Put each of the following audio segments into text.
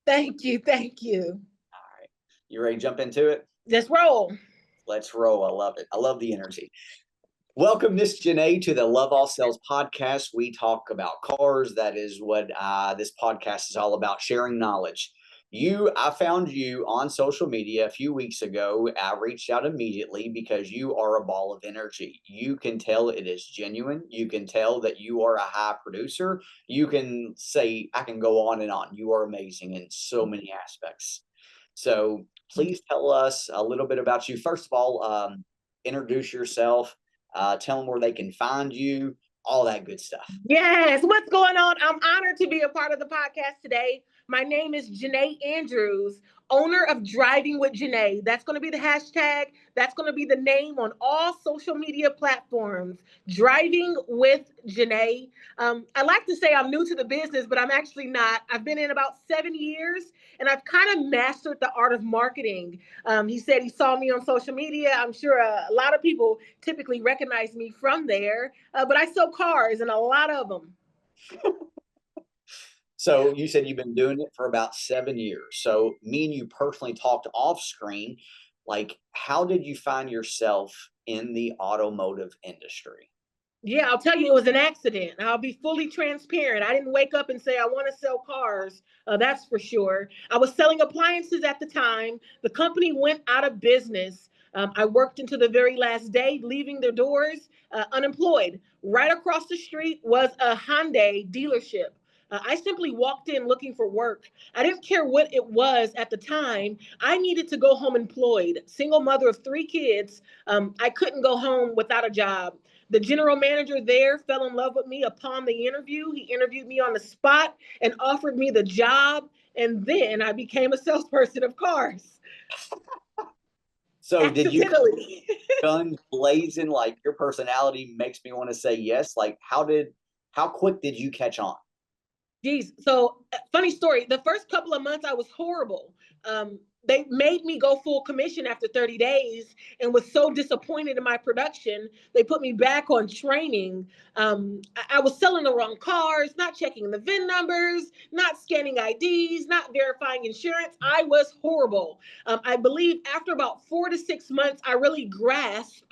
Thank you. Thank you. All right. You ready to jump into it? Let's roll. Let's roll. I love it. I love the energy. Welcome, Miss Janae, to the Loveall Sales Podcast. We talk about cars. That is what this podcast is all about, sharing knowledge. I found you on social media a few weeks ago. I reached out immediately because you are a ball of energy. You can tell it is genuine. You can tell that you are a high producer. You can say, I can go on and on. You are amazing in so many aspects. So please tell us a little bit about you. First of all, introduce yourself. Tell them where they can find you, all that good stuff. Yes. What's going on? I'm honored to be a part of the podcast today. My name is Janae Andrews, owner of Driving with Janae. That's going to be the hashtag. That's going to be the name on all social media platforms. Driving with Janae. I like to say I'm new to the business, but I'm actually not. I've been in about 7 years, and I've kind of mastered the art of marketing. He said he saw me on social media. I'm sure a lot of people typically recognize me from there, but I sell cars and a lot of them. So you said you've been doing it for about 7 years. So me and you personally talked off screen. Like, how did you find yourself in the automotive industry? Yeah, I'll tell you, it was an accident. I'll be fully transparent. I didn't wake up and say, I want to sell cars. That's for sure. I was selling appliances at the time. The company went out of business. I worked into the very last day, leaving their doors unemployed. Right across the street was a Hyundai dealership. I simply walked in looking for work. I didn't care what it was at the time. I needed to go home employed. Single mother of 3 kids. I couldn't go home without a job. The general manager there fell in love with me upon the interview. He interviewed me on the spot and offered me the job. And then I became a salesperson of cars. So did you guns blazing, like your personality makes me want to say yes? Like how quick did you catch on? Geez, so funny story. The first couple of months I was horrible. They made me go full commission after 30 days and was so disappointed in my production. They put me back on training. I was selling the wrong cars, not checking the VIN numbers, not scanning IDs, not verifying insurance. I was horrible. I believe after about 4 to 6 months, I really grasped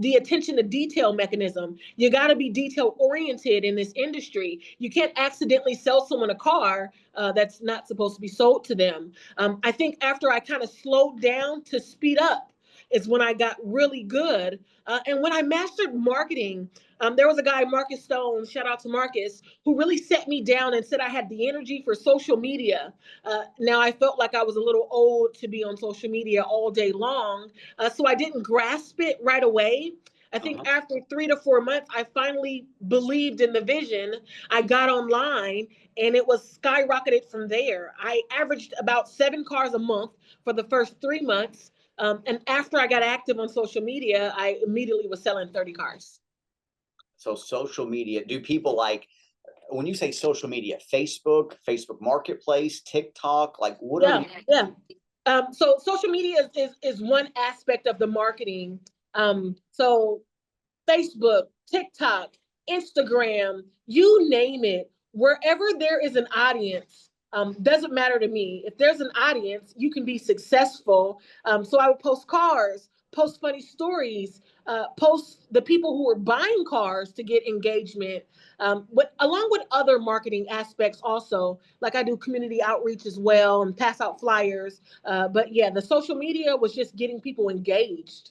the attention to detail mechanism. You got to be detail oriented in this industry. You can't accidentally sell someone a car that's not supposed to be sold to them. I think after I kind of slowed down to speed up is when I got really good. And when I mastered marketing, there was a guy, Marcus Stone, shout out to Marcus, who really set me down and said I had the energy for social media. Now I felt like I was a little old to be on social media all day long. So I didn't grasp it right away. I think after 3 to 4 months, I finally believed in the vision. I got online and it was skyrocketed from there. I averaged about 7 cars a month for the first 3 months. And after I got active on social media, I immediately was selling 30 cars. So social media, do people like, when you say social media, Facebook Marketplace, TikTok, like what are you? Yeah. So social media is one aspect of the marketing. So Facebook, TikTok, Instagram, you name it, wherever there is an audience, doesn't matter to me. If there's an audience, you can be successful. So I would post cars, post funny stories, post the people who are buying cars to get engagement, along with other marketing aspects also, like I do community outreach as well and pass out flyers. But yeah, the social media was just getting people engaged.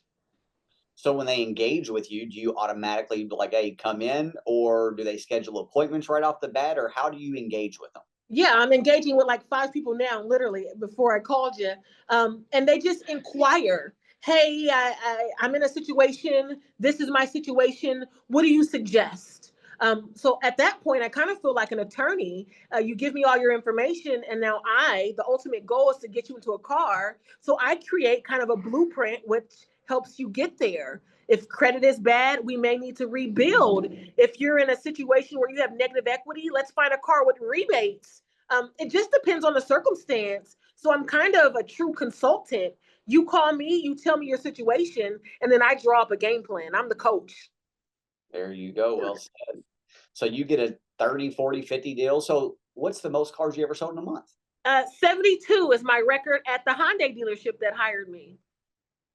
So when they engage with you, do you automatically be like, hey, come in, or do they schedule appointments right off the bat, or how do you engage with them? Yeah, I'm engaging with like 5 people now, literally, before I called you. And they just inquire, hey, I'm in a situation. This is my situation. What do you suggest? So at that point, I kind of feel like an attorney. You give me all your information, and now the ultimate goal is to get you into a car. So I create kind of a blueprint, which helps you get there. If credit is bad, we may need to rebuild. If you're in a situation where you have negative equity, let's find a car with rebates. It just depends on the circumstance. So I'm kind of a true consultant. You call me, you tell me your situation, and then I draw up a game plan. I'm the coach. There you go. Well said. So you get a 30, 40, 50 deal. So what's the most cars you ever sold in a month? 72 is my record at the Hyundai dealership that hired me.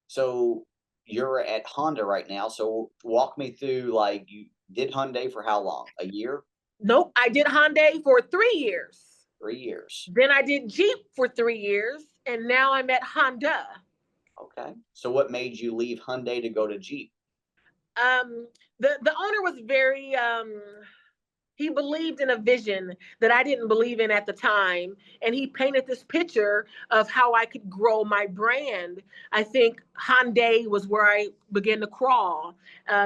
So you're at Honda right now. So walk me through, like, you did Hyundai for how long? A year? Nope, I did Hyundai for 3 years. 3 years. Then I did Jeep for 3 years, and now I'm at Honda. Okay. So what made you leave Hyundai to go to Jeep? The owner was very he believed in a vision that I didn't believe in at the time. And he painted this picture of how I could grow my brand. I think Hyundai was where I began to crawl.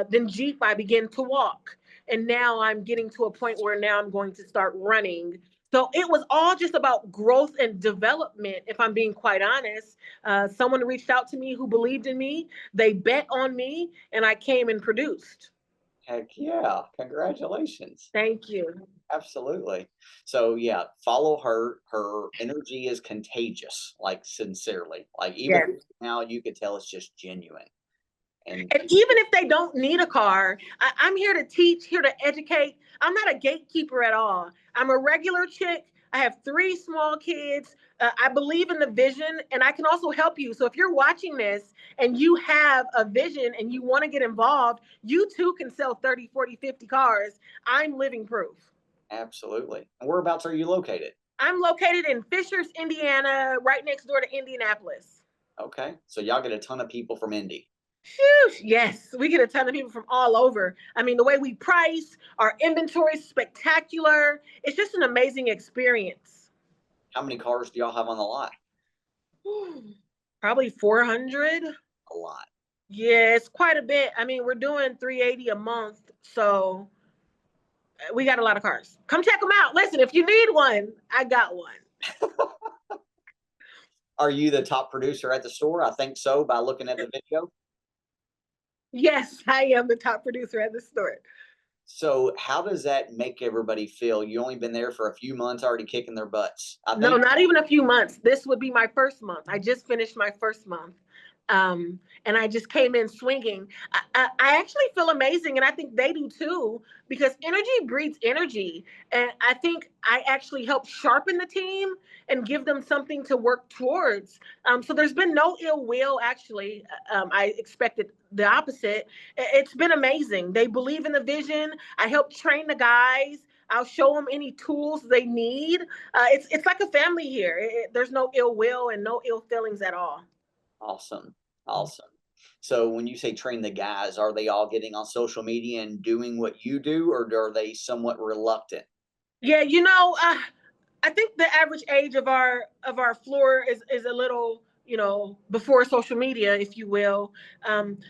Then Jeep, I began to walk. And now I'm getting to a point where now I'm going to start running. So it was all just about growth and development, if I'm being quite honest. Someone reached out to me who believed in me. They bet on me, and I came and produced. Heck yeah. Congratulations. Thank you. Absolutely. So yeah, follow her. Her energy is contagious, like sincerely. Like even Yes. now you could tell it's just genuine. And And even if they don't need a car, I'm here to teach, here to educate. I'm not a gatekeeper at all. I'm a regular chick. I have 3 small kids. I believe in the vision, and I can also help you. So if you're watching this and you have a vision and you want to get involved, you too can sell 30, 40, 50 cars. I'm living proof. absolutely. And whereabouts are you located? I'm located in Fishers, Indiana, right next door to Indianapolis. Okay. So y'all get a ton of people from Indy. Phew, yes, we get a ton of people from all over. I mean, the way we price, our inventory is spectacular. It's just an amazing experience. How many cars do y'all have on the lot? Probably 400. A lot. Yeah, it's quite a bit. I mean, we're doing 380 a month, so we got a lot of cars. Come check them out. Listen, if you need one, I got one. Are you the top producer at the store? I think so, by looking at the video. Yes, I am the top producer at the store. So how does that make everybody feel? You only been there for a few months, already kicking their butts. I No, think not even a few months. This would be my first month. I just finished my first month. And I just came in swinging. I actually feel amazing, and I think they do too, because energy breeds energy. And I think I actually help sharpen the team and give them something to work towards. So there's been no ill will, actually. I expected the opposite. It's been amazing. They believe in the vision. I help train the guys. I'll show them any tools they need. It's like a family here. There's no ill will and no ill feelings at all. awesome. Awesome. So when you say train the guys, are they all getting on social media and doing what you do, or are they somewhat reluctant? Yeah, I think the average age of our floor is a little, before social media, if you will.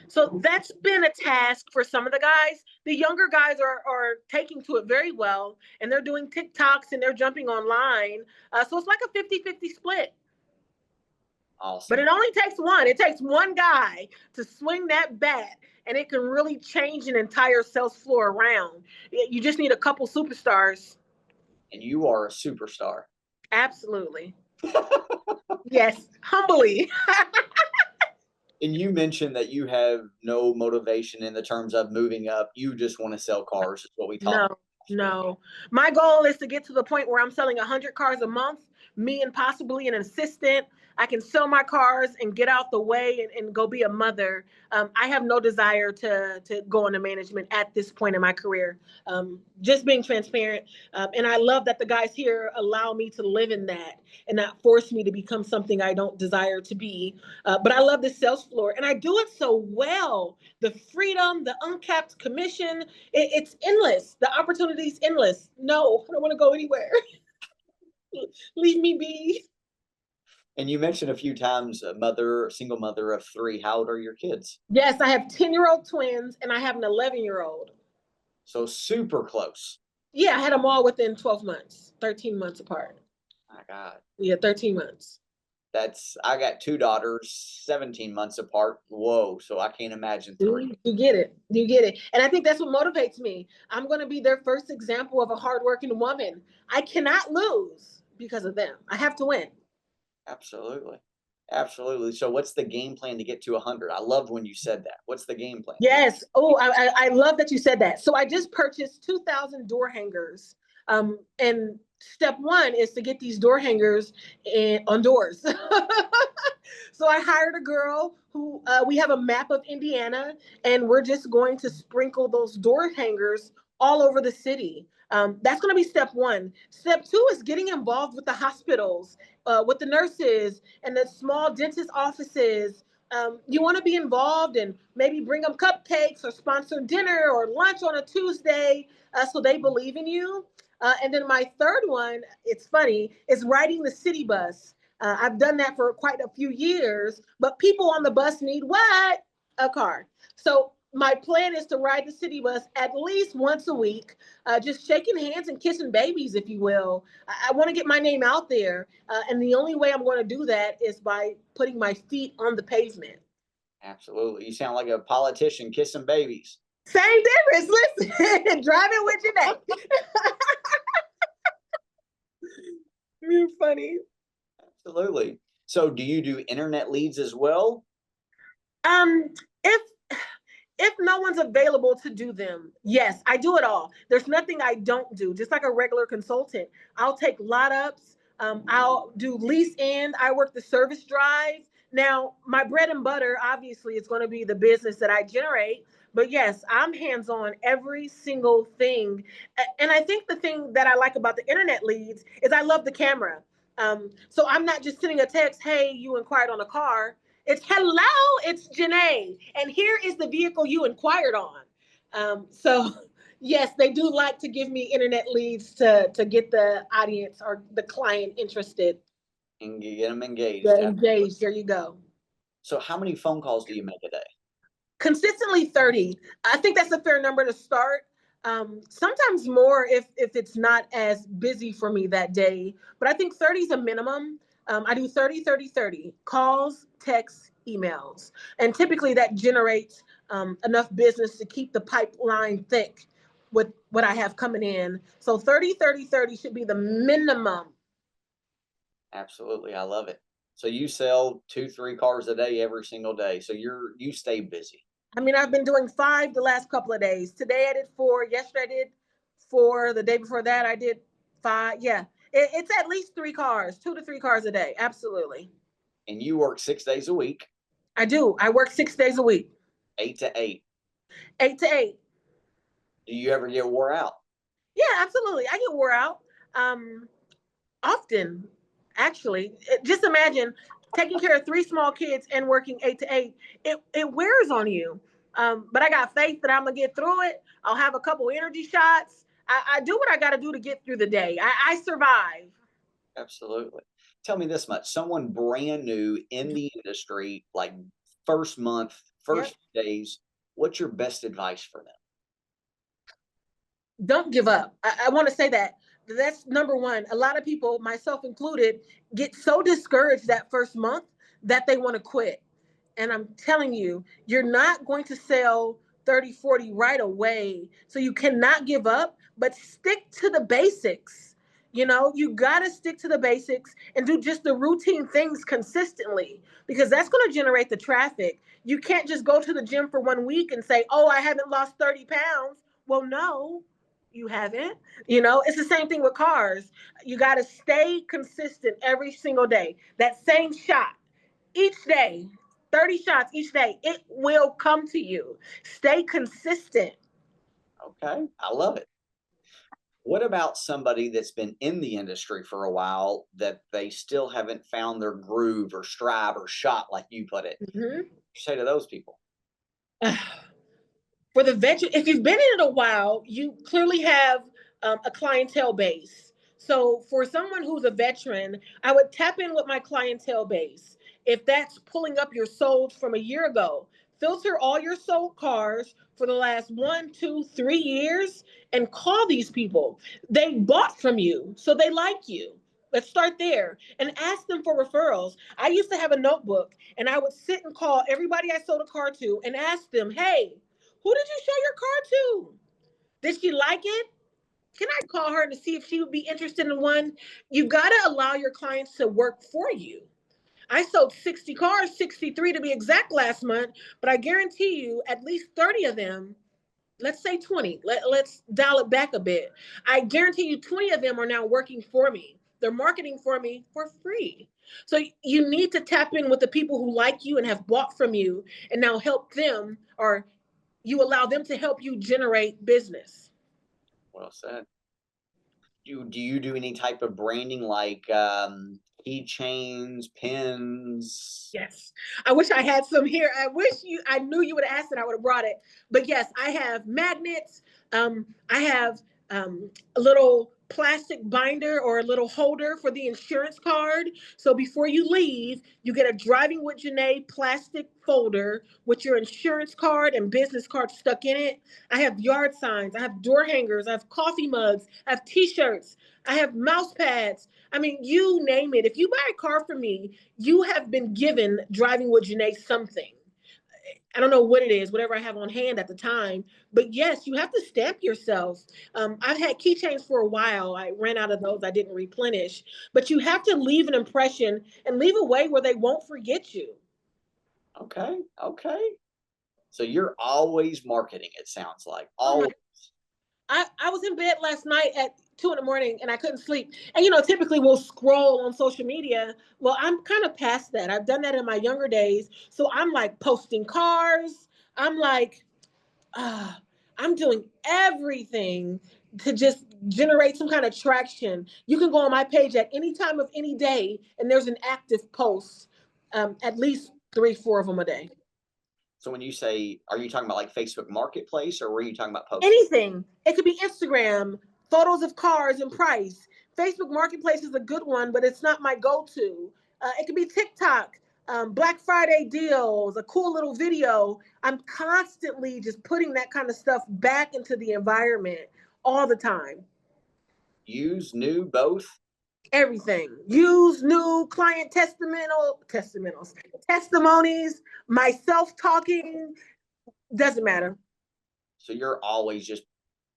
So that's been a task for some of the guys. The younger guys are taking to it very well, and they're doing TikToks and they're jumping online. So it's like a 50-50 split. But Awesome. it only takes one. It takes one guy to swing that bat, and it can really change an entire sales floor around. You just need a couple superstars. And you are a superstar. Absolutely. Yes, humbly. And you mentioned that you have no motivation in the terms of moving up. You just want to sell cars, is what we talked No, about. no. My goal is to get to the point where I'm selling 100 cars a month, me and possibly an assistant. I can sell my cars and get out the way and go be a mother. I have no desire to go into management at this point in my career. Just being transparent. And I love that the guys here allow me to live in that and not force me to become something I don't desire to be. But I love the sales floor, and I do it so well. The freedom, the uncapped commission, it's endless. The opportunity is endless. No, I don't want to go anywhere. Leave me be. And you mentioned a few times a mother, single mother of 3. How old are your kids? Yes, I have 10-year-old twins, and I have an 11-year-old. So super close. Yeah, I had them all within 12 months, 13 months apart. My God. Yeah, 13 months. I got 2 daughters, 17 months apart. Whoa. So I can't imagine 3. You get it. You get it. And I think that's what motivates me. I'm going to be their first example of a hardworking woman. I cannot lose because of them. I have to win. Absolutely. Absolutely. So what's the game plan to get to 100? I loved when you said that. What's the game plan? Yes. Oh, I love that you said that. So I just purchased 2,000 door hangers. And step one is to get these door hangers on doors. So I hired a girl who we have a map of Indiana, and we're just going to sprinkle those door hangers all over the city. That's going to be step one. Step two is getting involved with the hospitals, with the nurses and the small dentist offices. You want to be involved and maybe bring them cupcakes or sponsor dinner or lunch on a Tuesday, so they believe in you. And then my third one, it's funny, is riding the city bus. I've done that for quite a few years, but people on the bus need what? A car. So my plan is to ride the city bus at least once a week, just shaking hands and kissing babies, if you will. I want to get my name out there. And the only way I'm going to do that is by putting my feet on the pavement. Absolutely. You sound like a politician kissing babies. Same difference. Listen, driving with Janae. You're funny. Absolutely. So do you do internet leads as well? If no one's available to do them, yes, I do it all. There's nothing I don't do. Just like a regular consultant, I'll take lot ups. I'll do lease end. I work the service drive. Now, my bread and butter, obviously, is going to be the business that I generate. But yes, I'm hands on every single thing. And I think the thing that I like about the internet leads is I love the camera. So I'm not just sending a text, hey, you inquired on a car. It's hello, it's Janae, and here is the vehicle you inquired on. So yes, they do like to give me internet leads to get the audience or the client interested. And get them engaged. Yeah, engaged. There you go. So how many phone calls do you make a day? Consistently 30. I think that's a fair number to start. Sometimes more if it's not as busy for me that day, but I think 30 is a minimum. I do 30, 30, 30 calls, texts, emails, and typically that generates enough business to keep the pipeline thick with what I have coming in. So 30, 30, 30 should be the minimum. Absolutely. I love it. So you sell 2-3 cars a day every single day. So you stay busy. I mean, I've been doing 5 the last couple of days. Today I did 4. Yesterday I did 4. The day before that I did 5. Yeah, it's at least 3 cars, 2 to 3 cars a day. Absolutely. And you work 6 days a week. I do. I work 6 days a week. 8 to 8. 8 to 8. Do you ever get wore out? Yeah, absolutely. I get wore out. Often, actually. Just imagine taking care of 3 small kids and working 8 to 8. It wears on you. But I got faith that I'm gonna get through it. I'll have a couple energy shots. I do what I got to do to get through the day. I survive. Absolutely. Tell me this much. Someone brand new in the industry, like first month, first days, what's your best advice for them? Don't give up. I want to say that. That's number one. A lot of people, myself included, get so discouraged that first month that they want to quit. And I'm telling you, you're not going to sell 30, 40 right away. So you cannot give up, but stick to the basics. You got to stick to the basics and do just the routine things consistently, because that's going to generate the traffic. You can't just go to the gym for 1 week and say, oh, I haven't lost 30 pounds. Well, no, you haven't. It's the same thing with cars. You got to stay consistent every single day. That same shot each day, 30 shots each day, it will come to you. Stay consistent. Okay, I love it. What about somebody that's been in the industry for a while that they still haven't found their groove or stride or shot, like you put it? Mm-hmm. What do you say to those people? For the veteran, if you've been in it a while, you clearly have a clientele base. So for someone who's a veteran, I would tap in with my clientele base. If that's pulling up your solds from a year ago, filter all your sold cars for the last 1, 2, 3 years and call these people. They bought from you, so they like you. Let's start there and ask them for referrals. I used to have a notebook and I would sit and call everybody I sold a car to and ask them, hey, who did you show your car to? Did she like it? Can I call her to see if she would be interested in one? You got to allow your clients to work for you. I sold 60 cars, 63 to be exact last month, but I guarantee you at least 30 of them let's say 20. Let's dial it back a bit. I guarantee you 20 of them are now working for me. They're marketing for me for free. So you need to tap in with the people who like you and have bought from you and now help them, or you allow them to help you generate business. Well said. Do you do any type of branding like keychains, pins? Yes. I wish I had some here. I knew you would have asked and I would have brought it. But yes, I have magnets. I have a little plastic binder or a little holder for the insurance card. So before you leave, you get a Driving with Janae plastic folder with your insurance card and business card stuck in it. I have yard signs. I have door hangers. I have coffee mugs. I have t-shirts. I have mouse pads. I mean, you name it. If you buy a car from me, you have been given Driving with Janae something. I don't know what it is, whatever I have on hand at the time. But yes, you have to stamp yourself. I've had keychains for a while. I ran out of those. I didn't replenish. But you have to leave an impression and leave a way where they won't forget you. Okay. Okay. So you're always marketing, it sounds like. Oh my, Always. I was in bed last night at 2 a.m. and I couldn't sleep. And typically we'll scroll on social media. Well, I'm kind of past that. I've done that in my younger days. So I'm like posting cars. I'm like, uh, I'm doing everything to just generate some kind of traction. You can go on my page at any time of any day, and there's an active post, at least 3, 4 of them a day. So when you say, are you talking about like Facebook Marketplace, or were you talking about posting? Anything. It could be Instagram, photos of cars and price. Facebook Marketplace is a good one, but it's not my go-to. It could be TikTok, Black Friday deals, a cool little video. I'm constantly just putting that kind of stuff back into the environment all the time. Use, new, both? Everything. Use, new, client testimonies, myself talking, doesn't matter. So you're always just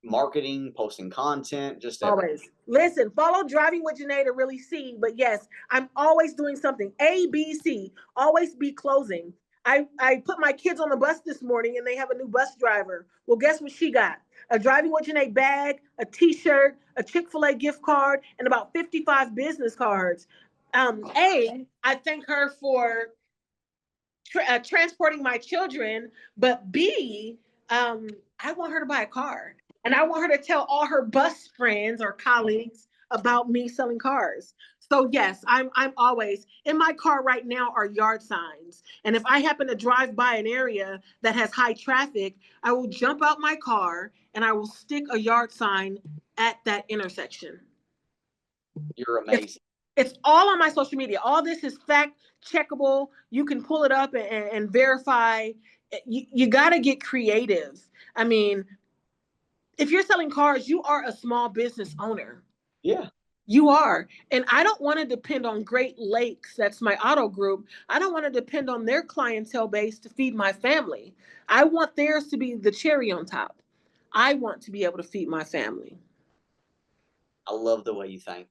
marketing, posting content, just everything. Always. Listen, follow Driving with Janae to really see. But yes, I'm always doing something. A, B, C. Always be closing. I put my kids on the bus this morning and they have a new bus driver. Well, guess what she got? A Driving with Janae bag, a t-shirt, a Chick-fil-A gift card, and about 55 business cards. I thank her for transporting my children, but B, I want her to buy a car. And I want her to tell all her bus friends or colleagues about me selling cars. So yes, I'm always in my car right now are yard signs. And if I happen to drive by an area that has high traffic, I will jump out my car and I will stick a yard sign at that intersection. You're amazing. It's all on my social media. All this is fact checkable. You can pull it up and verify. You got to get creative. I mean, if you're selling cars, you are a small business owner. Yeah. You are. And I don't want to depend on Great Lakes. That's my auto group. I don't want to depend on their clientele base to feed my family. I want theirs to be the cherry on top. I want to be able to feed my family. I love the way you think.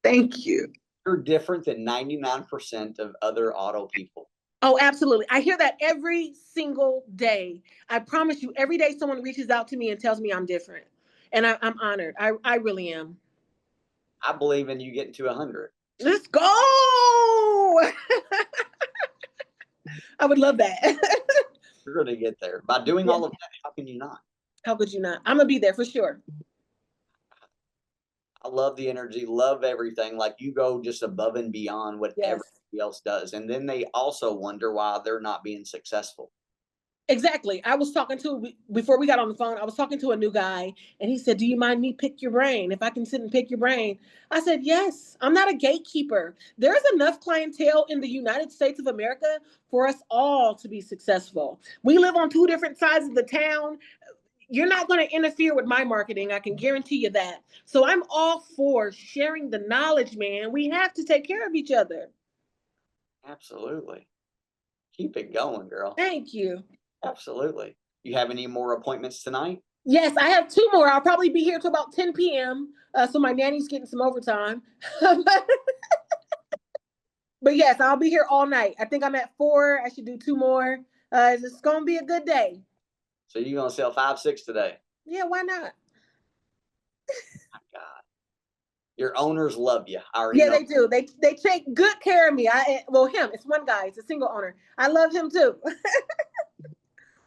Thank you. You're different than 99% of other auto people. Oh, absolutely. I hear that every single day. I promise you, every day someone reaches out to me and tells me I'm different. And I'm honored. I really am. I believe in you getting to 100. Let's go. I would love that. You're going to get there. By doing all of that, how can you not? How could you not? I'm going to be there for sure. I love the energy, love everything. Like you go just above and beyond what everybody else does. And then they also wonder why they're not being successful. Exactly. Before we got on the phone, I was talking to a new guy and he said, do you mind me pick your brain? If I can sit and pick your brain. I said, yes, I'm not a gatekeeper. There's enough clientele in the United States of America for us all to be successful. We live on two different sides of the town. You're not going to interfere with my marketing. I can guarantee you that. So I'm all for sharing the knowledge, man. We have to take care of each other. Absolutely. Keep it going, girl. Thank you. Absolutely. You have any more appointments tonight? Yes, I have 2 more. I'll probably be here till about 10 p.m. So my nanny's getting some overtime. But yes, I'll be here all night. I think I'm at 4. I should do 2 more. It's going to be a good day. So you're going to sell 5, 6 today? Yeah, why not? My God. Your owners love you. I already Yeah, know. they do. They take good care of me. Him. It's one guy. It's a single owner. I love him too.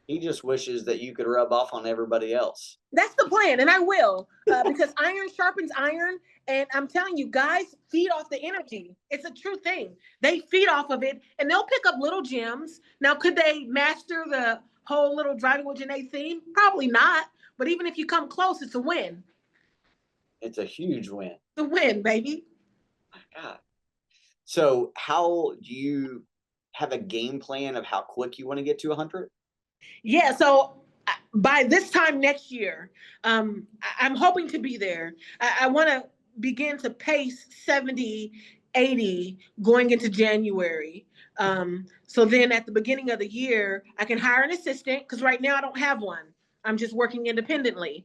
He just wishes that you could rub off on everybody else. That's the plan, and I will, because iron sharpens iron. And I'm telling you, guys feed off the energy. It's a true thing. They feed off of it, and they'll pick up little gems. Now, could they master the whole little driving with Janae theme? Probably not. But even if you come close, it's a win. It's a huge win. It's a win, baby. My God. So how do you have a game plan of how quick you want to get to 100? Yeah, so by this time next year, I'm hoping to be there. I want to begin to pace 70, 80 going into January. So then at the beginning of the year, I can hire an assistant because right now I don't have one. I'm just working independently.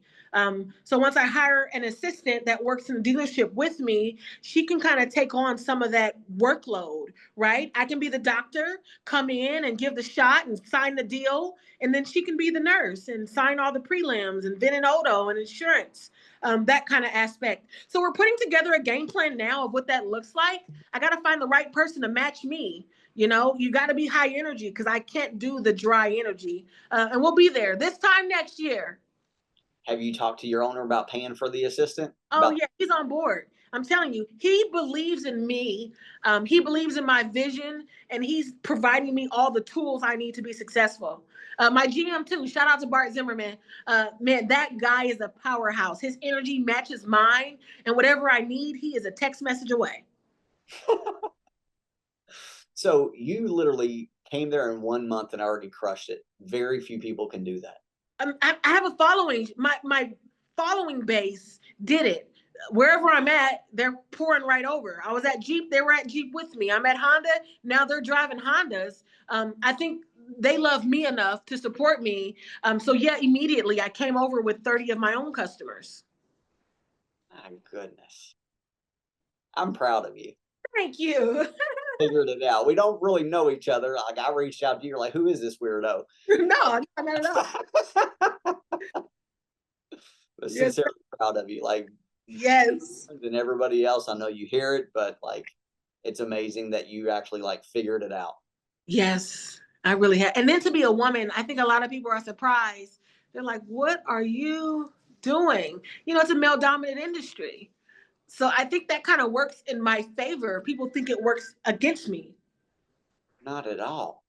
So once I hire an assistant that works in the dealership with me, she can kind of take on some of that workload, right? I can be the doctor, come in and give the shot and sign the deal. And then she can be the nurse and sign all the prelims and VIN and auto and insurance, that kind of aspect. So we're putting together a game plan now of what that looks like. I got to find the right person to match me. You know, you got to be high energy because I can't do the dry energy. And we'll be there this time next year. Have you talked to your owner about paying for the assistant? Oh, yeah, he's on board. I'm telling you, he believes in me. He believes in my vision, and he's providing me all the tools I need to be successful. My GM, too, shout out to Bart Zimmerman. Man, that guy is a powerhouse. His energy matches mine, and whatever I need, he is a text message away. So you literally came there in 1 month and already crushed it. Very few people can do that. I have a following. My following base did it. Wherever I'm at, they're pouring right over. I was at Jeep. They were at Jeep with me. I'm at Honda. Now they're driving Hondas. I think they love me enough to support me. So yeah, immediately I came over with 30 of my own customers. My goodness. I'm proud of you. Thank you. Figured it out. We don't really know each other. Like I reached out to you, like, who is this weirdo? No, not at all. But sincerely proud of you. Like, yes. And everybody else, I know you hear it, but like, it's amazing that you actually like figured it out. Yes, I really have. And then to be a woman, I think a lot of people are surprised. They're like, what are you doing? You know, it's a male dominant industry. So I think that kind of works in my favor. People think it works against me. Not at all.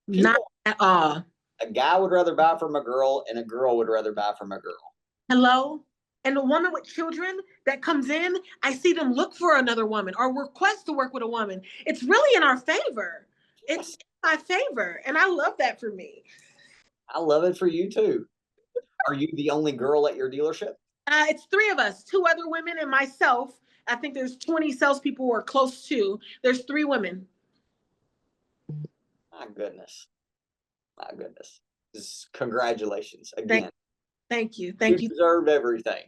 Not at all. A guy would rather buy from a girl, and a girl would rather buy from a girl. Hello? And a woman with children that comes in, I see them look for another woman or request to work with a woman. It's really in our favor. It's in my favor. And I love that for me. I love it for you too. Are you the only girl at your dealership? It's 3 of us, 2 other women and myself. I think there's 20 salespeople or close to. There's 3 women. My goodness. My goodness. Congratulations again. Thank you. Thank you. You deserved everything.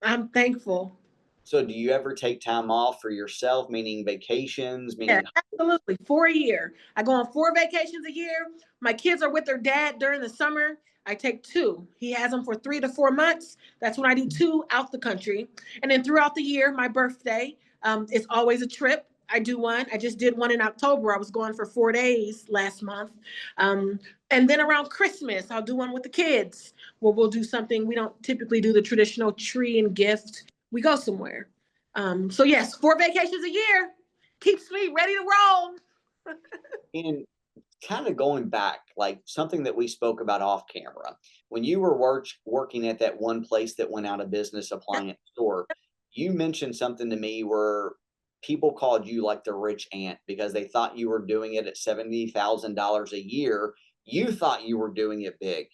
I'm thankful. So do you ever take time off for yourself, meaning vacations? Yeah, absolutely. 4 a year. I go on 4 vacations a year. My kids are with their dad during the summer. I take 2. He has them for 3 to 4 months. That's when I do 2 out the country. And then throughout the year, my birthday, it's always a trip. I do one. I just did one in October. I was going for 4 days last month. And then around Christmas, I'll do one with the kids where we'll do something. We don't typically do the traditional tree and gift. We go somewhere. So yes, 4 vacations a year keeps me ready to roll. And kind of going back, like something that we spoke about off camera, when you were working at that one place that went out of business, appliance store, you mentioned something to me where people called you like the rich aunt because they thought you were doing it at $70,000 a year. You thought you were doing it big.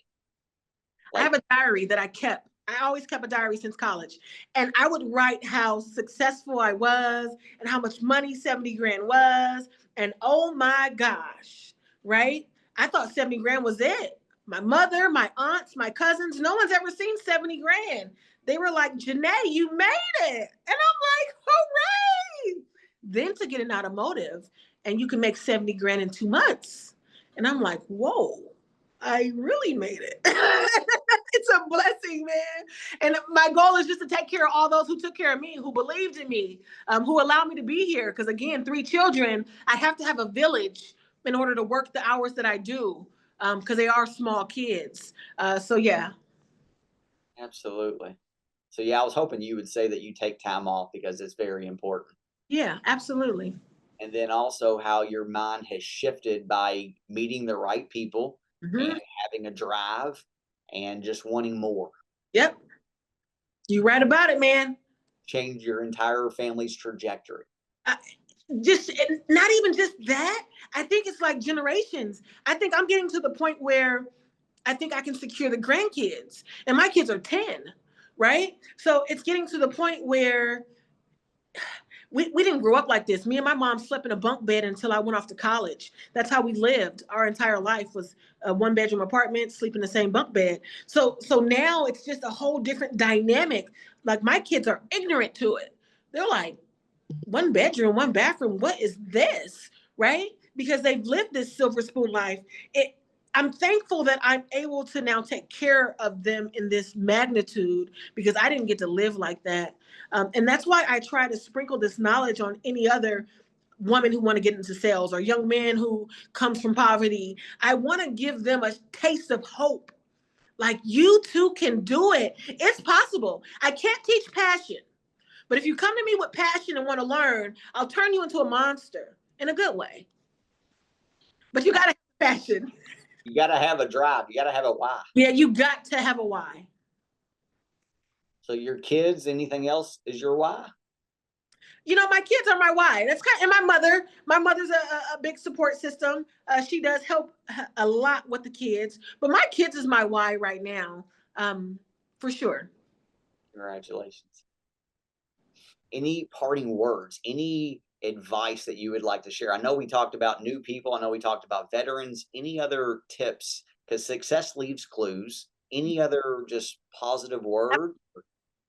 I have a diary that I kept. I always kept a diary since college. And I would write how successful I was and how much money 70 grand was. And oh my gosh, right? I thought 70 grand was it. My mother, my aunts, my cousins, no one's ever seen 70 grand. They were like, Janae, you made it. And I'm like, hooray. Then to get an automotive and you can make 70 grand in 2 months. And I'm like, whoa. I really made it. It's a blessing, man. And my goal is just to take care of all those who took care of me, who believed in me, who allowed me to be here. Because again, 3 children, I have to have a village in order to work the hours that I do, because they are small kids. So yeah. Absolutely. So yeah, I was hoping you would say that you take time off because it's very important. Yeah, absolutely. And then also how your mind has shifted by meeting the right people and Mm-hmm. having a drive and just wanting more. Yep. You right about it, man. Change your entire family's trajectory. I, just not even just that. I think it's like generations. I think I'm getting to the point where I think I can secure the grandkids, and my kids are 10, right? So it's getting to the point where we didn't grow up like this. Me and my mom slept in a bunk bed until I went off to college. That's how we lived. Our entire life was a 1-bedroom apartment, sleep in the same bunk bed. So now it's just a whole different dynamic. Like my kids are ignorant to it. They're like, 1 bedroom, 1 bathroom. What is this? Right? Because they've lived this silver spoon life. I'm thankful that I'm able to now take care of them in this magnitude because I didn't get to live like that. And that's why I try to sprinkle this knowledge on any other woman who want to get into sales or young man who comes from poverty. I want to give them a taste of hope. Like you too can do it. It's possible. I can't teach passion. But if you come to me with passion and want to learn, I'll turn you into a monster in a good way. But you got to have passion. You got to have a drive. You got to have a why. Yeah, you got to have a why. So your kids, anything else is your why? My kids are my why. That's kind of, and my mother's a big support system. She does help a lot with the kids, but my kids is my why right now, for sure. Congratulations. Any parting words, any advice that you would like to share? I know we talked about new people. I know we talked about veterans. Any other tips? Because success leaves clues. Any other just positive word?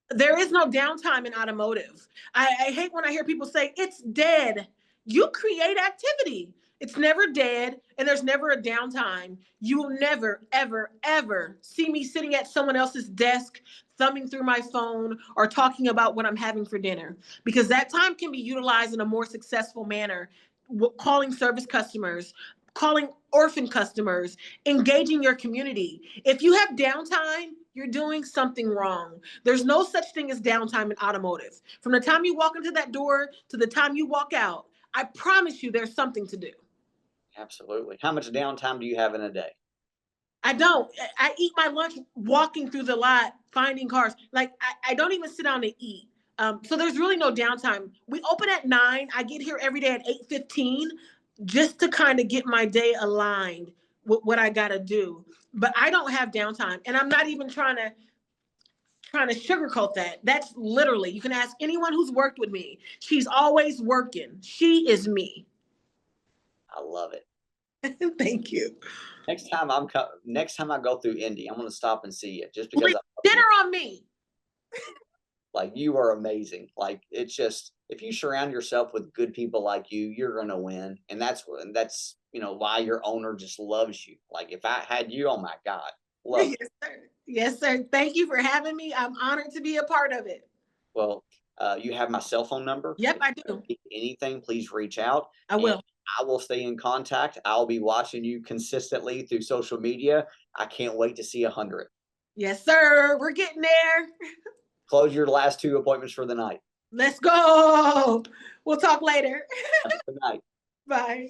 There is no downtime in automotive. I hate when I hear people say it's dead. You create activity. It's never dead, and there's never a downtime. You will never, ever, ever see me sitting at someone else's desk, thumbing through my phone, or talking about what I'm having for dinner, because that time can be utilized in a more successful manner, calling service customers, calling orphan customers, engaging your community. If you have downtime, you're doing something wrong. There's no such thing as downtime in automotive. From the time you walk into that door to the time you walk out, I promise you there's something to do. Absolutely. How much downtime do you have in a day? I don't. I eat my lunch walking through the lot, finding cars. Like I don't even sit down to eat. So there's really no downtime. We open at 9. I get here every day at 8:15 just to kind of get my day aligned with what I got to do. But I don't have downtime, and I'm not even trying to sugarcoat that. That's literally, you can ask anyone who's worked with me. She's always working. She is me. I love it. Thank you. Next time I go through Indy, I'm going to stop and see you just because Dinner on me. Like you are amazing. Like it's just, if you surround yourself with good people like you, you're going to win. And that's why your owner just loves you. Like if I had you, oh my God. Love Yes, sir. Yes, sir. Thank you for having me. I'm honored to be a part of it. Well, you have my cell phone number. Yep, I do. If anything, please reach out. I will. And I will stay in contact. I'll be watching you consistently through social media. I can't wait to see 100. Yes, sir. We're getting there. Close your last 2 appointments for the night. Let's go. We'll talk later. Good night. Bye.